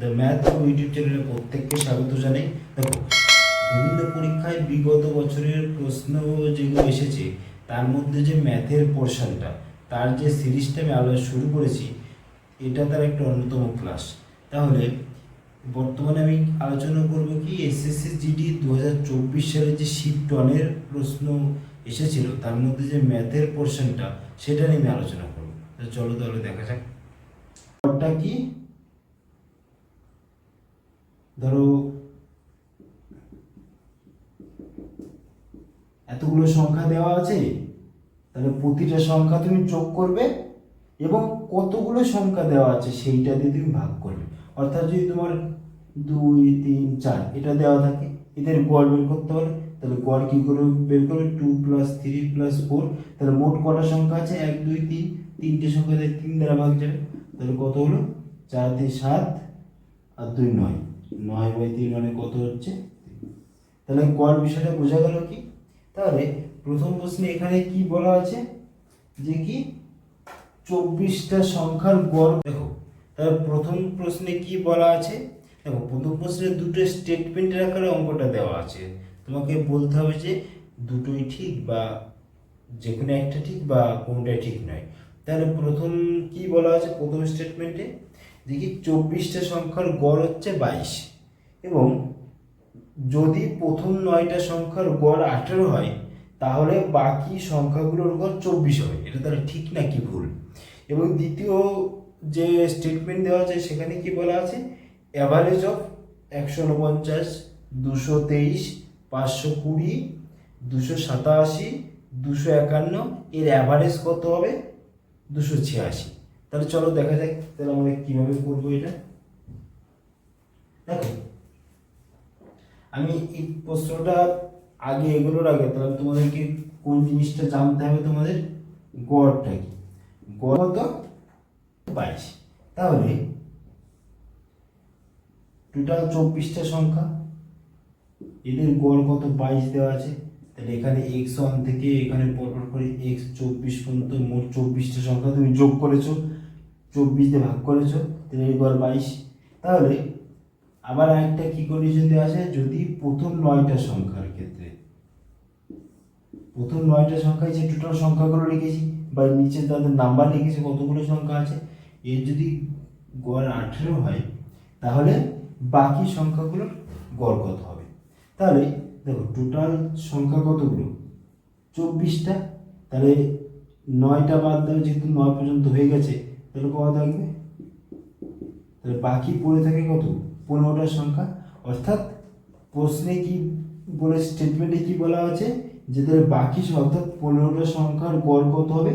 The math YouTube চ্যানেলে প্রত্যেককে স্বাগত জানাই। দেখো, বিভিন্ন পরীক্ষায় বিগত বছরের প্রশ্ন যেগুলো এসেছে তার মধ্যে যে ম্যাথের পোর্শনটা, তার যে সিরিজটা আমি আলোচনা শুরু করেছি, এটা তার একটা অন্যতম ক্লাস। তাহলে বর্তমানে আমি আলোচনা করব কি এসএসসি জিডি 2024 সালে যে শিফট ওয়ানের প্রশ্ন এসেছিল তার মধ্যে যে ম্যাথের পোর্শনটা, সেটা নিয়ে আমি আলোচনা করবো। চলো তাহলে দেখা যাক ওটা কি। ধরো এতগুলো সংখ্যা দেওয়া আছে, তাহলে প্রতিটা সংখ্যা তুমি যোগ করবে এবং কতগুলো সংখ্যা দেওয়া আছে সেইটা দিয়ে তুমি ভাগ করবে। অর্থাৎ যদি তোমার 2 3 4 এটা দেওয়া থাকে, এদের গড় বের করতে হবে। তাহলে গড় কী করে বের করবে? 2 + 3 + 4। তাহলে মোট কটা সংখ্যা আছে? 1 2 3, তিনটে সংখ্যা দিয়ে 3 দ্বারা ভাগ যাবে। তাহলে কত হলো? 4 3 7 আর 2 9, 9/3 মানে কত হচ্ছে? তাহলে গড় বিষয়টা বোঝা গেল কি? তাহলে প্রথম প্রশ্নে এখানে কি বলা আছে যে কি 24টা সংখ্যার গড়। দেখো, তাহলে প্রথম প্রশ্নে কি বলা আছে? দেখো, প্রথম প্রশ্নে দুটো স্টেটমেন্টের আকারে অঙ্কটা দেওয়া আছে। তোমাকে বলতে হবে যে দুটোই ঠিক বা যে কোনো একটা ঠিক বা কোনটাই ঠিক নয়। তাহলে প্রথম কি বলা আছে প্রথম স্টেটমেন্টে? যে কি 24টা সংখ্যার গড় হচ্ছে 22 এবং যদি প্রথম 9টা সংখ্যার গড় 18 হয় তাহলে বাকি সংখ্যাগুলোর গড় 24 হবে। এটা তাহলে ঠিক না কি ভুল? এবং দ্বিতীয় যে স্টেটমেন্ট দেওয়া আছে সেখানে কি বলা আছে? অ্যাভারেজ অফ 149, 223, 520, 287, 251 এর অ্যাভারেজ কত হবে? 286। তাহলে চলো দেখা যাক তাহলে আমরা কীভাবে করবো এটা। দেখো, আমি এই প্রশ্নটা আগে এগুলোর আগে তাহলে তোমাদেরকে কোন জিনিসটা জানতে হবে? তোমাদের গড়টা কি? গড় কত? 22। তাহলে টোটাল 24টা সংখ্যা, এদের গড় কত? 22 দেওয়া আছে। তাহলে এখানে x1 থেকে এখানে পরপর করে x24 পর্যন্ত মোট 24টা সংখ্যা তুমি যোগ করেছো, 24 দিয়ে ভাগ করেছো, তাহলে এই গড় 22। তাহলে আবার একটা কি কন্ডিশন দেওয়া আছে? যদি প্রথম 9টা সংখ্যার ক্ষেত্রে, প্রথম 9টা সংখ্যায় যে টোটাল সংখ্যাগুলো লিখেছি বা নিচে তাদের নাম্বার লিখেছি কতগুলো সংখ্যা আছে, এর যদি গড় 18 হয় তাহলে বাকি সংখ্যাগুলোর গড় কত হবে? তাহলে দেখো, টোটাল সংখ্যা কতগুলো? 24টা। তাহলে 9টা বাদ দেওয়া, যেহেতু 9 পর্যন্ত হয়ে গেছে, তাহলে কত থাকবে? তাহলে বাকি পড়ে থাকে কত? 15টা সংখ্যা। অর্থাৎ প্রশ্নে কি বলে, স্টেটমেন্টে কি বলা আছে যে তাহলে বাকি অর্থাৎ 15টা সংখ্যার গড় কত হবে?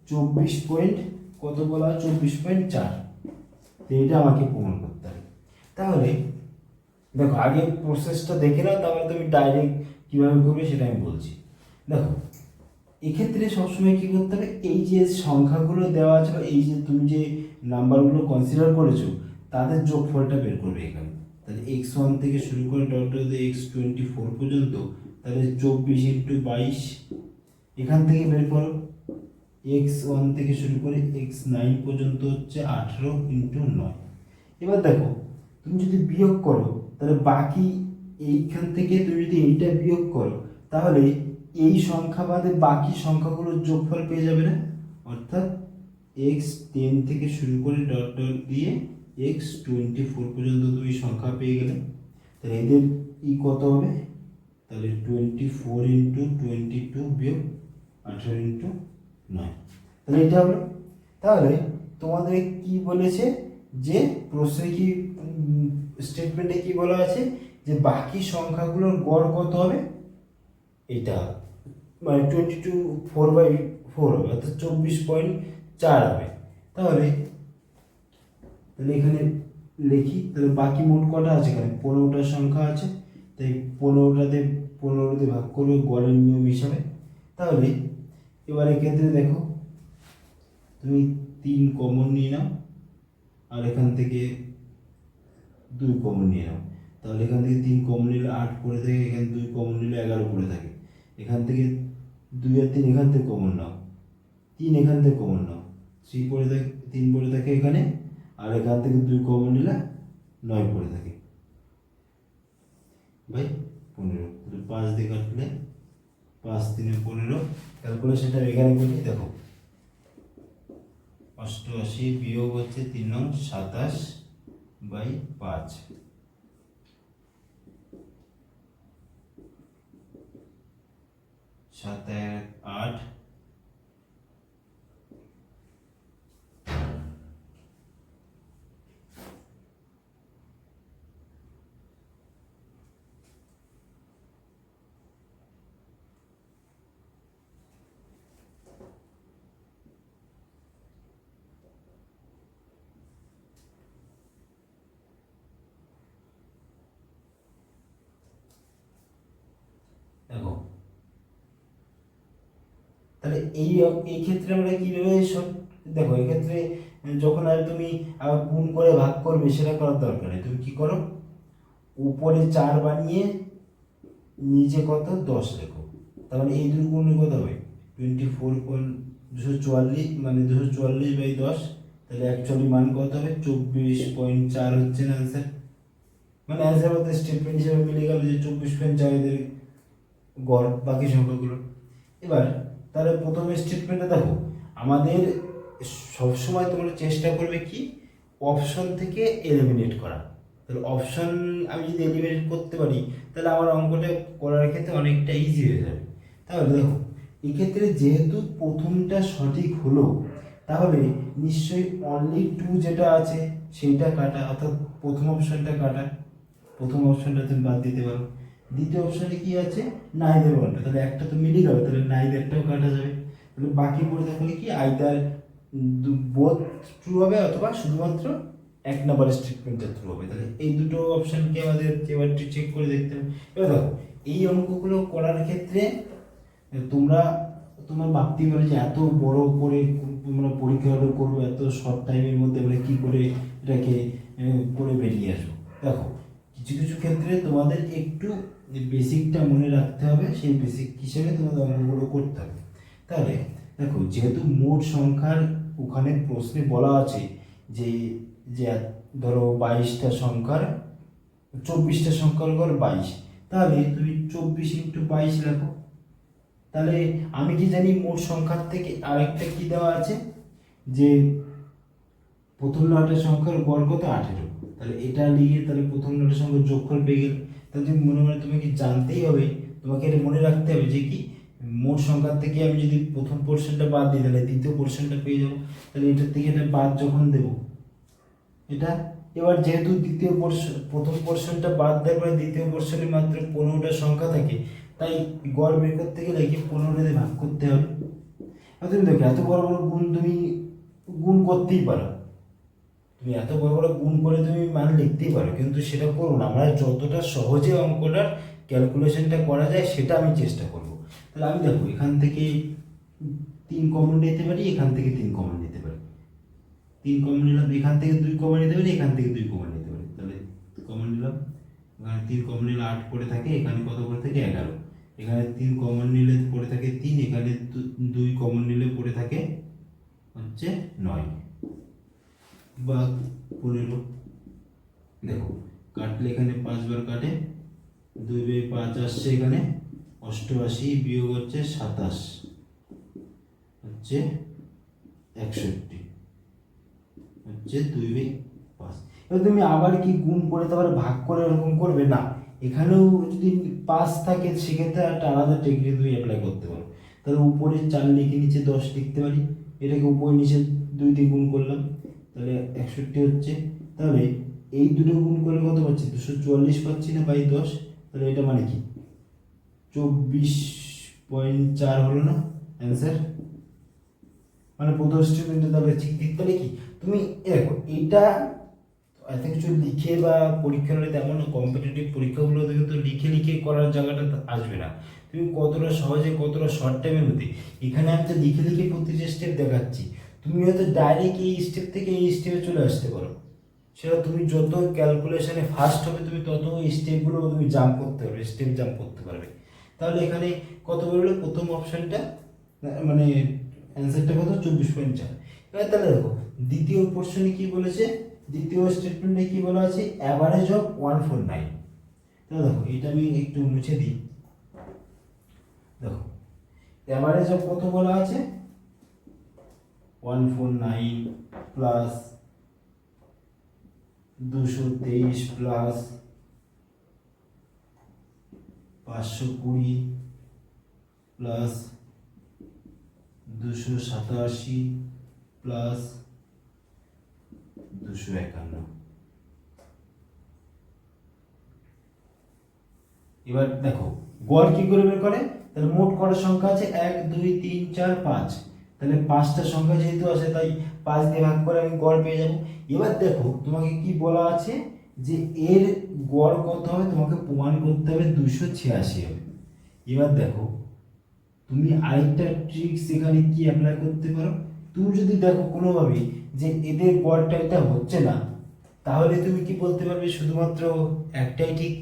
24 পয়েন্ট কত বলা হয়? 24.4। তো এটা আমাকে প্রমাণ করতে হবে। তাহলে দেখো, আগে প্রসেসটা দেখে নাও, তারপরে তুমি ডাইরেক্ট কীভাবে করবে সেটা আমি বলছি। দেখো, এক্ষেত্রে সবসময় কী করতে হবে? এই যে সংখ্যাগুলো দেওয়া আছে বা এই যে তুমি যে নাম্বারগুলো কনসিডার করেছো তাদের যোগফলটা বের করবে এখানে। তাহলে x1 থেকে শুরু করে x24 পর্যন্ত, তাহলে 24 × 22 এখান থেকে বের করো। x1 থেকে শুরু করে x9 পর্যন্ত হচ্ছে 18 × 9। এবার দেখো, তুমি যদি বিয়োগ করো তাহলে বাকি এইখান থেকে তুমি যদি এইটা বিয়োগ করো তাহলে এই সংখ্যা বাদে বাকি সংখ্যাগুলোর যোগফল পেয়ে যাবে না? অর্থাৎ x10 থেকে শুরু করে ডট ডট দিয়ে x24 পর্যন্ত তুমি সংখ্যা পেয়ে গেলে। তাহলে এদের কত হবে? তাহলে 24 × 22 বিয়োগ 18 × 9। তাহলে এটা হলো। তাহলে তোমাদের কি বলেছে যে প্রশ্নে কি স্টেটমেন্টে কি বলা আছে যে বাকি সংখ্যাগুলোর গড় কত হবে? এটা মানে 4/4 হবে, অর্থাৎ 24.4 হবে। তাহলে এখানে লিখি, তাহলে বাকি মোট কটা আছে? এখানে 15টা সংখ্যা আছে, তাই 15 দিয়ে ভাগ করবে গড়ের নিয়ম হিসাবে। তাহলে এবার এক্ষেত্রে দেখো, তুমি 3 কমন নিয়ে নাও আর এখান থেকে 2 কমন নিয়ে নাও। তাহলে এখান থেকে 3 কমন নিলে 8 পড়ে থাকে, এখানে 2 কমন নিলে 11 পড়ে থাকে। এখান থেকে 2 আর 3 এখান থেকে কমন নাও, 3 এখান থেকে কমন নাও, 3 পড়ে থাকে, 3 পড়ে থাকে এখানে, আর এখান থেকে 2 কমন নিলে 9 পড়ে থাকে বাই 15, তাহলে 5 দিয়ে কাটলে 5 3 15, ক্যালকুলেশনটা এখানে করি। দেখো 88 বিয়োগ হচ্ছে 3 নং 27 বাই 5, 7 8, দেখো তাহলে এই ক্ষেত্রে আমরা কিভাবে দেখো এক্ষেত্রে যখন আর তুমি আবার গুণ করে ভাগ করবে সেটা করার দরকার নেই। তুমি কি করো, উপরে 4 বানিয়ে নিচে কত 10 লেখো, তাহলে এই দুই গুণে কত হবে 24.244, মানে 244 বাই 10, তাহলে অ্যাকচুয়ালি মান কত হবে 24.4 হচ্ছে না অ্যান্সার। মানে অ্যান্সার বলতে স্টেটমেন্ট হিসেবে মিলে গেল যে 24.4 এদের গড় বাকি সংখ্যাগুলো। এবার তাহলে প্রথম স্টেটমেন্টে দেখো আমাদের সবসময় তোমরা চেষ্টা করবে কি অপশন থেকে এলিমিনেট করা। তাহলে অপশন আমি যদি এলিমিনেট করতে পারি তাহলে আমার অঙ্কটা করার ক্ষেত্রে অনেকটা ইজি হয়ে যাবে। তাহলে দেখো এক্ষেত্রে যেহেতু প্রথমটা সঠিক হলো তাহলে নিশ্চয়ই অনলি 2 যেটা আছে সেইটা কাটা, অর্থাৎ প্রথম অপশনটা কাটা, প্রথম অপশনটা তুমি বাদ দিতে পারো। দ্বিতীয় অপশনে কি আছে নাইদের ওয়ানটা, তাহলে একটা তো মিলে গেল, তাহলে নাইদেরটাও কাটা যাবে। তাহলে বাকি পড়ে থাকলে কি আইদার বোথ ট্রু হবে অথবা শুধুমাত্র 1 নাম্বার স্টেটমেন্টটা ট্রু হবে। তাহলে এই দুটো অপশনকে আমাদের এবার চেক করে দেখতে হবে। এবার দেখো এই অঙ্কগুলো করার ক্ষেত্রে তোমার ভাবতেই পারো যে এত বড় করে আমরা পরীক্ষাগুলো করবো, এত শর্ট টাইমের মধ্যে আমরা কী করে এটাকে করে বেরিয়ে আসবো। দেখো কিছু কিছু ক্ষেত্রে তোমাদের একটু বেসিকটা মনে রাখতে হবে, সেই বেসিক হিসেবে তোমাদের অঙ্কগুলো করতে হবে। তাহলে দেখো যেহেতু মোট সংখ্যার ওখানে প্রশ্নে বলা আছে যে যে ধরো 22টা সংখ্যার 24টা সংখ্যার গড় 22, তাহলে তুমি 24 × 22 লেখো। তাহলে আমি কি জানি মোট সংখ্যার থেকে আরেকটা কি দেওয়া আছে যে প্রথম 9টা সংখ্যার গড় কত 18, তাহলে এটা লিখে তাহলে প্রথম 9টা সংখ্যার যোগফল পেয়ে গেল। তাহলে তুমি মনে মনে তোমাকে জানতেই হবে, তোমাকে এটা মনে রাখতে হবে যে কি মোট সংখ্যার থেকে আমি যদি প্রথম পোর্শনটা বাদ দিই তাহলে দ্বিতীয় পোর্শনটা পেয়ে যাবো। তাহলে এটার থেকে এটা বাদ যখন দেব এটা, এবার যেহেতু দ্বিতীয় পোর্শন প্রথম পোর্শনটা বাদ দেওয়ার পরে দ্বিতীয় পোর্শনে মাত্র 15টা সংখ্যা থাকে, তাই গড় বের করতে গেলে কি 15 দিয়ে ভাগ করতে হবে। তুমি দেখো এত বড় বড় গুণ তুমি গুণ করতেই পারো, তুমি এত বড় বড় গুণ করে তুমি মান লিখতেই পারো, কিন্তু সেটা করো না। আমরা যতটা সহজে অঙ্কটার ক্যালকুলেশনটা করা যায় সেটা আমি চেষ্টা করব। তাহলে আমি দেখো এখান থেকে 3 কমন নিতে পারি, এখান থেকে 3 কমন নিতে পারি, 3 কমন নিলাম, এখান থেকে 2 কমন নিতে পারি, এখান থেকে 2 কমন নিতে পারি। তাহলে কমন নিলাম, এখানে 3 কমন নিলে 8 পড়ে থাকে, এখানে কত পড়ে থাকে 11, এখানে 3 কমন নিলে পড়ে থাকে 3, এখানে 2 কমন নিলে পড়ে থাকে হচ্ছে 9 বা 15। দেখো কাটলে এখানে 5 বার কাটে, 2/5 আসছে এখানে 88 বিয়োগ হচ্ছে 27 হচ্ছে 61 হচ্ছে 2/5। এবার তুমি আবার কি গুণ করে তারপরে ভাগ করে এরকম করবে না, এখানেও যদি 5 থাকে সেক্ষেত্রে একটা আলাদা টেকনিক তুমি অ্যাপ্লাই করতে পারো। তাহলে উপরে 4 লিখে নিচে 10 লিখতে পারি, এটাকে উপরে নিচে 2 দিয়ে গুণ করলাম, তাহলে 61 হচ্ছে। তাহলে এই দুটো গুণ করলে কত পাচ্ছি 244 পাচ্ছি না বাই 10, তাহলে এটা মানে কি 24.4 হলো না অ্যান্সার। মানে প্রথম স্টেটমেন্টে তাহলে ঠিক ঠিক তাহলে কি তুমি দেখো এইটা এত কিছু লিখে বা পরীক্ষা হলে তেমন কম্পিটিটিভ পরীক্ষাগুলোতে কিন্তু লিখে লিখে করার জায়গাটা আসবে না। তুমি কতটা সহজে কতটা শর্ট টাইমের মধ্যে, এখানে আমি তো লিখে লিখে প্রতিটা স্টেপ দেখাচ্ছি, তুমি হয়তো ডাইরেক্ট এই স্টেপ থেকে এই স্টেপে চলে আসতে পারো। সেটা তুমি যত ক্যালকুলেশনে ফাস্ট হবে তুমি তত এই স্টেপগুলো তুমি জাম্প করতে পারবে, স্টেপ জাম্প করতে পারবে। তাহলে এখানে কত বেরোলো প্রথম অপশানটা, মানে অ্যান্সারটা কত 24.4। এবার তাহলে দেখো দ্বিতীয় পোর্শনে কি বলেছে দ্বিতীয় স্টেটমেন্টে কি বলা আছে, অ্যাভারেজ অফ 149। তাহলে দেখো এটা আমি একটু মুছে দিই। দেখো অ্যাভারেজ অফ কত বলা আছে, 149 প্লাস 223 প্লাস 520 প্লাস 287 প্লাস 251। এবার দেখো গড় কি করে বের করে, তাহলে মোট কত সংখ্যা আছে, 1 2 3 4 5, তাহলে 5টা সংখ্যা যেহেতু আছে তাই 5 দিয়ে ভাগ করে আমি গড় পেয়ে যাব। এবার দেখো তোমাকে কি বলা আছে যে এর গড় কত হবে, তোমাকে প্রমাণ করতে হবে 286 হবে। এবার দেখো তুমি আরেকটা ট্রিক্স এখানে কি অ্যাপ্লাই করতে পারো, তুমি যদি দেখো কোনোভাবে যে এদের গড়টা এটা হচ্ছে না, তাহলে তুমি কি বলতে পারবে শুধুমাত্র একটাই ঠিক,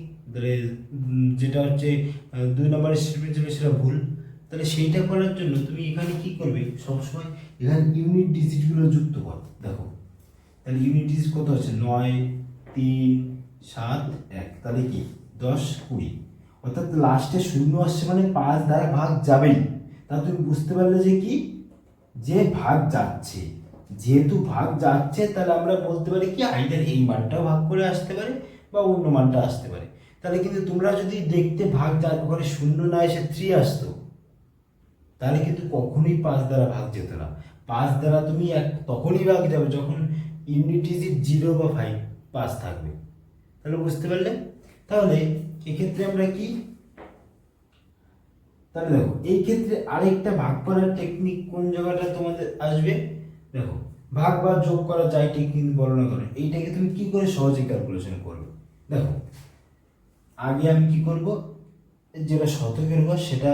যেটা হচ্ছে 2 নম্বরের স্টেটমেন্ট ছিল সেটা ভুল। তাহলে সেইটা করার জন্য তুমি এখানে কি করবে, সবসময় এখানে ইউনিট ডিজিটগুলো যুক্ত কর। দেখো তাহলে ইউনিট ডিজিট কত আছে, 9 3 7 1, তাহলে কি 10 20, অর্থাৎ লাস্টে শূন্য আসছে মানে 5 দ্বারা ভাগ যাবেই। তা তুমি বুঝতে পারলে যে কি, যে ভাগ যাচ্ছে, যেহেতু ভাগ যাচ্ছে তাহলে আমরা বলতে পারি কি আইদার এই মানটাও ভাগ করে আসতে পারে বা অন্য মানটা আসতে পারে। তাহলে কিন্তু তোমরা যদি দেখতে ভাগ যার ঘরে শূন্য না এসে 3 আসতো, তাহলে কিন্তু কখনোই 5 দ্বারা ভাগ যেত না। 5 দ্বারা তুমি তখনই ভাগ যাবে যখন ইউনিট ডিজিট 0 বা 5 থাকবে। তাহলে বুঝতে পারলে, তাহলে এক্ষেত্রে আমরা কি, তাহলে দেখো এই ক্ষেত্রে আরেকটা ভাগ করার টেকনিক কোন জায়গাটা তোমাদের আসবে, দেখো ভাগ বা যোগ করা যায় টেকনিক বর্ণনা করে, এইটাকে তুমি কি করে সহজে ক্যালকুলেশন করবে। দেখো আগে আমি কি করব, যেটা শতকের ঘর সেটা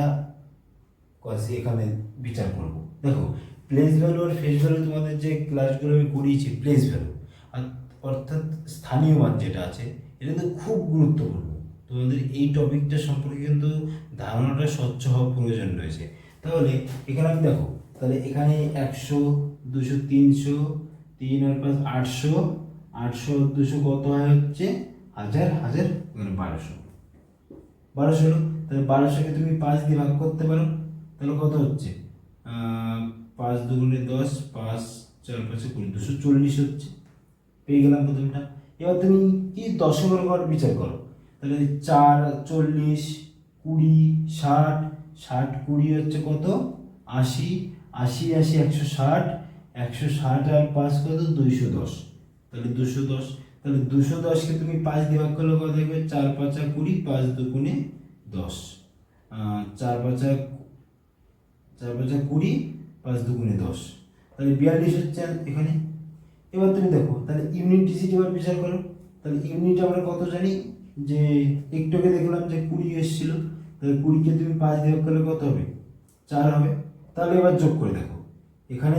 এখানে বিচার করব। দেখো প্লেস ভ্যালু আর ফেস ভ্যালু তোমাদের যে ক্লাসগুলো আমি করিয়েছি, প্লেস ভ্যালু অর্থাৎ স্থানীয় মান যেটা আছে, এটা তো খুব গুরুত্বপূর্ণ। তোমাদের এই টপিকটা সম্পর্কে কিন্তু ধারণাটা স্বচ্ছ হওয়া প্রয়োজন রয়েছে। তাহলে এখানে আমি দেখো, তাহলে এখানে 100 200 300 3 আর 5 800, 800 200 কত হয় হচ্ছে 1000, 1000 1200, 1200 হলো। তাহলে 1200কে তুমি 5 দিয়ে ভাগ করতে পারো, তাহলে কত হচ্ছে 5 দুগুণে 10, 5 4 5 20, 240 হচ্ছে, পেয়ে গেলাম প্রথমটা। এবার তুমি কি দশকের ঘর বিচার করো, তাহলে 4 40 20 60, 60 20 হচ্ছে কত 80, 80 80 160, 160 আর 5 কত 210, তাহলে 210। তাহলে 210কে তুমি 5 দিয়ে ভাগ করলে কত হবে, 4 5 20, 5 দুগুণে 10, 4 5 20, 5 দুগুণে 10, তাহলে 42 হচ্ছে এখানে। এবার তুমি দেখো তাহলে ইউনিট ডিজিট এবার বিচার করো, তাহলে ইউনিট আমরা কত জানি, যে একটুকে দেখলাম যে 20 এসেছিল, তাহলে 20কে তুমি 5 দিয়ে ভাগ করলে কত হবে 4 হবে। তাহলে এবার যোগ করে দেখো, এখানে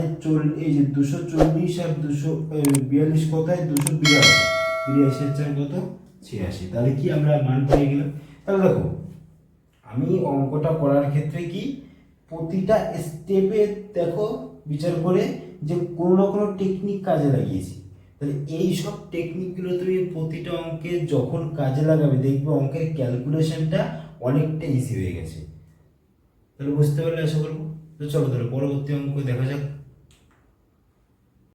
এই যে 240 আর 242 কত হয় 282, 82 এর 4 কত 86, তাহলে কি আমরা মান পেয়ে গেলাম। তাহলে দেখো আমি অঙ্কটা করার ক্ষেত্রে কি প্রতিটা স্টেপে দেখো বিচার করে যে কোনো না কোনো টেকনিক কাজে লাগিয়েছি। তাহলে এই সব টেকনিকগুলো তুমি প্রতিটা অঙ্কে যখন কাজে লাগাবে দেখবে অঙ্কের ক্যালকুলেশনটা অনেকটা ইজি হয়ে গেছে। তাহলে বুঝতে পারলে আশা করবো। তো চলো তাহলে পরবর্তী অঙ্ক দেখা যাক।